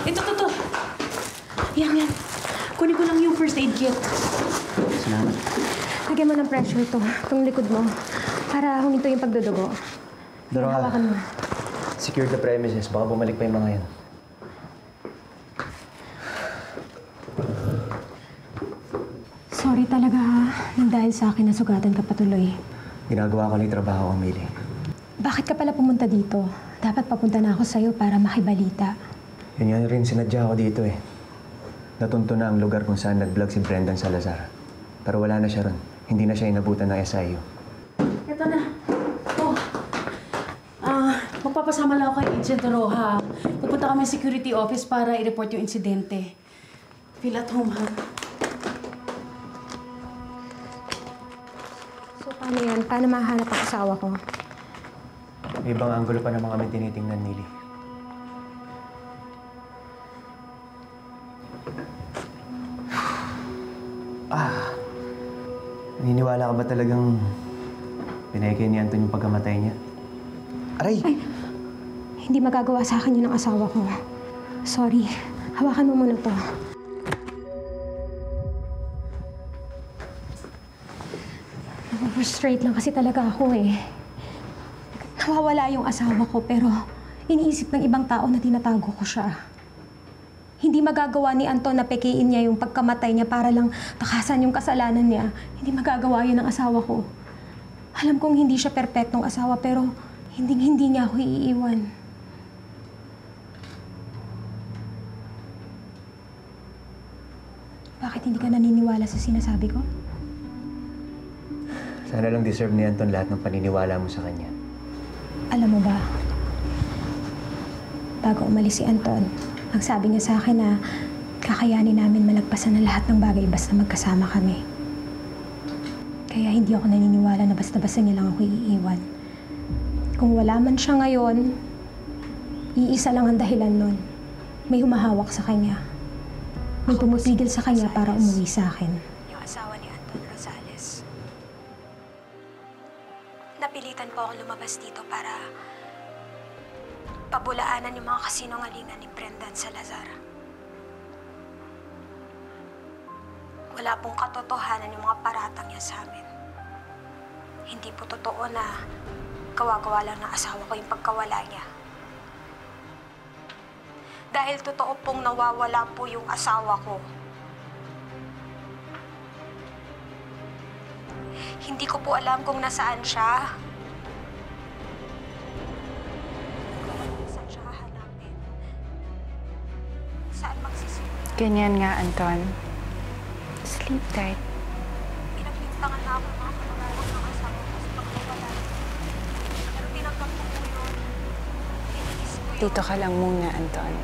Ito. Yan. Kunin ko lang yung first aid kit. Salamat. Lagyan mo ng pressure itong likod mo para huminto yung pagdudugo. Dora, hawakan mo. Secure the premises. Baka bumalik pa yung mga yan. Sorry talaga ha, nang dahil sa akin nasugatan ka patuloy. Ginagawa ko lang yung trabaho, Amelie. Bakit ka pala pumunta dito? Dapat papunta na ako sa'yo para makibalita. Yun nga rin sinadya ako dito eh. Natunto na ang lugar kung saan nag-vlog si Brendan Salazar. Pero wala na siya ron. Hindi na siya inabutan ng SIU. Ito na. Magpapasama lang ako kay Agent Roja. Pupunta kami sa security office para i-report yung insidente. Feel at home, ha? So, paano yan? Paano mahanap ang asawa ko? May ibang anggulo pa naman kami tinitingnan, Millie. Naniniwala ka ba talagang pinayakay ni Anton yung pagkamatay niya? Aray! Ay, hindi magagawa sa akin yun ng asawa ko. Sorry. Hawakan mo muna to. Frustrate lang kasi talaga ako eh. Nawawala yung asawa ko pero iniisip ng ibang tao na tinatago ko siya. Hindi magagawa ni Anton na pekein niya yung pagkamatay niya para lang takasan yung kasalanan niya. Hindi magagawa yun ng asawa ko. Alam kong hindi siya perpektong asawa pero hindi niya ako iiwan. Bakit hindi ka naniniwala sa sinasabi ko? Sana lang deserve ni Anton lahat ng paniniwala mo sa kanya. Alam mo ba, bago umalis si Anton, ang sabi niya sa akin na kakayanin namin malagpasan ang lahat ng bagay basta magkasama kami. Kaya hindi ako naniniwala na basta-basta niya lang ako iiwan. Kung wala man siya ngayon, iisa lang ang dahilan nun. May humahawak sa kanya. May pumipigil sa kanya para umuwi sa akin. Yung asawa ni Anton Rosales. Napilitan po akong lumabas dito para pabulaanan yung mga kasinungalingan ni Brendan Salazar. Wala pong katotohanan yung mga paratang niya sa amin. Hindi po totoo na gawa-gawa lang ng asawa ko yung pagkawala niya. Dahil totoo pong nawawala po yung asawa ko. Hindi ko po alam kung nasaan siya. Saan siya hahanapin? Saan magsisimula? Ganyan nga, Anton. Sleep tight. Pinagbintangan na ako ng mga kamag-anak ng asawa ko sa pagkawala. Pero tinanggap ko po yun. Dito ka lang muna, Anton.